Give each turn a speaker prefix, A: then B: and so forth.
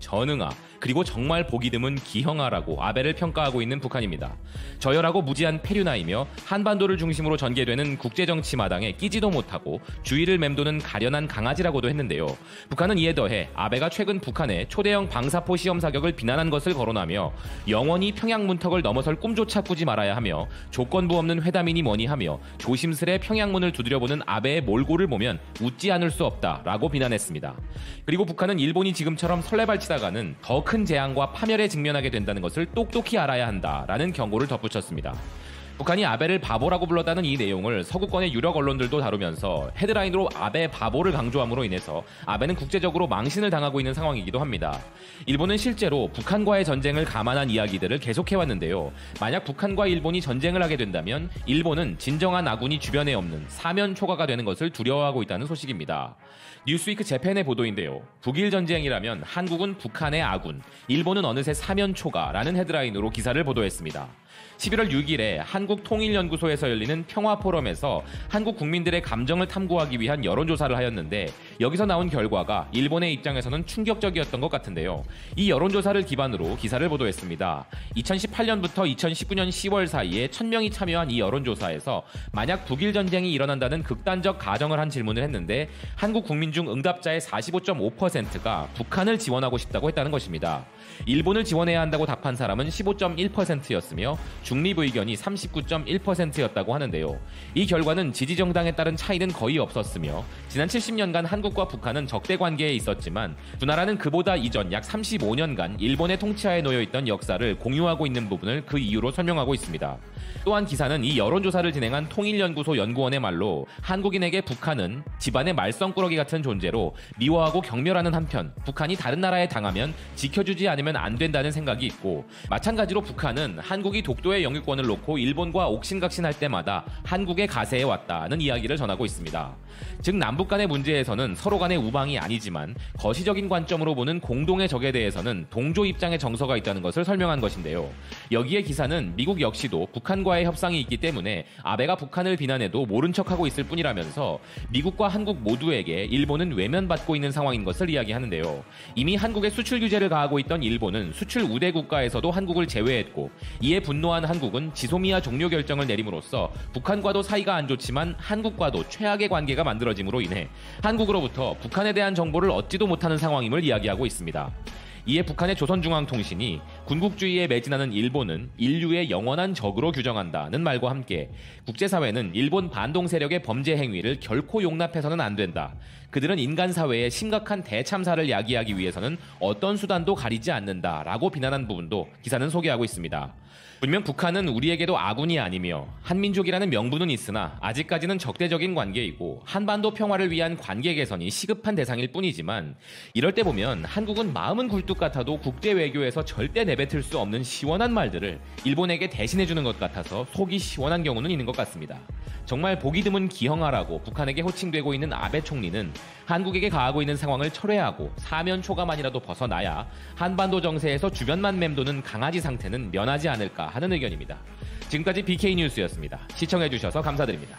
A: 전응아, 그리고 정말 보기 드문 기형아라고 아베를 평가하고 있는 북한입니다. 저열하고 무지한 페류나이며 한반도를 중심으로 전개되는 국제정치 마당에 끼지도 못하고 주위를 맴도는 가련한 강아지라고도 했는데요. 북한은 이에 더해 아베가 최근 북한의 초대형 방사포 시험 사격을 비난한 것을 거론하며 영원히 평양 문턱을 넘어설 꿈조차 꾸지 말아야 하며 조건부 없는 회담이니 뭐니 하며 조심스레 평양문을 두드려보는 아베의 몰골을 보면 웃지 않을 수 없다라고 비난했습니다. 그리고 북한은 일본이 지금처럼 설레발치다가는 더 큰 재앙과 파멸에 직면하게 된다는 것을 똑똑히 알아야 한다라는 경고를 덧붙였습니다. 북한이 아베를 바보라고 불렀다는 이 내용을 서구권의 유력 언론들도 다루면서 헤드라인으로 아베 바보를 강조함으로 인해서 아베는 국제적으로 망신을 당하고 있는 상황이기도 합니다. 일본은 실제로 북한과의 전쟁을 감안한 이야기들을 계속해왔는데요. 만약 북한과 일본이 전쟁을 하게 된다면 일본은 진정한 아군이 주변에 없는 사면초가가 되는 것을 두려워하고 있다는 소식입니다. 뉴스위크 재팬의 보도인데요. 북일 전쟁이라면 한국은 북한의 아군, 일본은 어느새 사면초가라는 헤드라인으로 기사를 보도했습니다. 11월 6일에 한국통일연구소에서 열리는 평화포럼에서 한국 국민들의 감정을 탐구하기 위한 여론조사를 하였는데 여기서 나온 결과가 일본의 입장에서는 충격적이었던 것 같은데요. 이 여론조사를 기반으로 기사를 보도했습니다. 2018년부터 2019년 10월 사이에 1000명이 참여한 이 여론조사에서 만약 북일 전쟁이 일어난다는 극단적 가정을 한 질문을 했는데 한국 국민 중 응답자의 45.5%가 북한을 지원하고 싶다고 했다는 것입니다. 일본을 지원해야 한다고 답한 사람은 15.1%였으며 중립 의견이 39.1%였다고 하는데요. 이 결과는 지지 정당에 따른 차이는 거의 없었으며 지난 70년간 한국과 북한은 적대 관계에 있었지만 두 나라는 그보다 이전 약 35년간 일본의 통치하에 놓여 있던 역사를 공유하고 있는 부분을 그 이유로 설명하고 있습니다. 또한 기사는 이 여론조사를 진행한 통일연구소 연구원의 말로 한국인에게 북한은 집안의 말썽꾸러기 같은 존재로 미워하고 경멸하는 한편 북한이 다른 나라에 당하면 지켜주지 않으면 안 된다는 생각이 있고 마찬가지로 북한은 한국이 독도의 영유권을 놓고 일본과 옥신각신할 때마다 한국에 가세해 왔다는 이야기를 전하고 있습니다. 즉 남북 간의 문제에서는 서로 간의 우방이 아니지만 거시적인 관점으로 보는 공동의 적에 대해서는 동조 입장의 정서가 있다는 것을 설명한 것인데요. 여기에 기사는 미국 역시도 북한과의 협상이 있기 때문에 아베가 북한을 비난해도 모른 척하고 있을 뿐이라면서 미국과 한국 모두에게 일본은 외면받고 있는 상황인 것을 이야기하는데요. 이미 한국에 수출 규제를 가하고 있던 일본은 수출 우대 국가에서도 한국을 제외했고 이에 분노한 한국은 지소미아 종료 결정을 내림으로써 북한과도 사이가 안 좋지만 한국과도 최악의 관계가 만들어짐으로 인해 한국으로부터 북한에 대한 정보를 얻지도 못하는 상황임을 이야기하고 있습니다. 이에 북한의 조선중앙통신이 군국주의에 매진하는 일본은 인류의 영원한 적으로 규정한다는 말과 함께 국제사회는 일본 반동 세력의 범죄 행위를 결코 용납해서는 안 된다. 그들은 인간사회의 심각한 대참사를 야기하기 위해서는 어떤 수단도 가리지 않는다라고 비난한 부분도 기사는 소개하고 있습니다. 분명 북한은 우리에게도 아군이 아니며 한민족이라는 명분은 있으나 아직까지는 적대적인 관계이고 한반도 평화를 위한 관계 개선이 시급한 대상일 뿐이지만 이럴 때 보면 한국은 마음은 굴뚝 같아도 국제 외교에서 절대 내뱉을 수 없는 시원한 말들을 일본에게 대신해주는 것 같아서 속이 시원한 경우는 있는 것 같습니다. 정말 보기 드문 기형아라고 북한에게 호칭되고 있는 아베 총리는 한국에게 가하고 있는 상황을 철회하고 사면초가만이라도 벗어나야 한반도 정세에서 주변만 맴도는 강아지 상태는 면하지 않을까 하는 의견입니다. 지금까지 BK뉴스였습니다. 시청해주셔서 감사드립니다.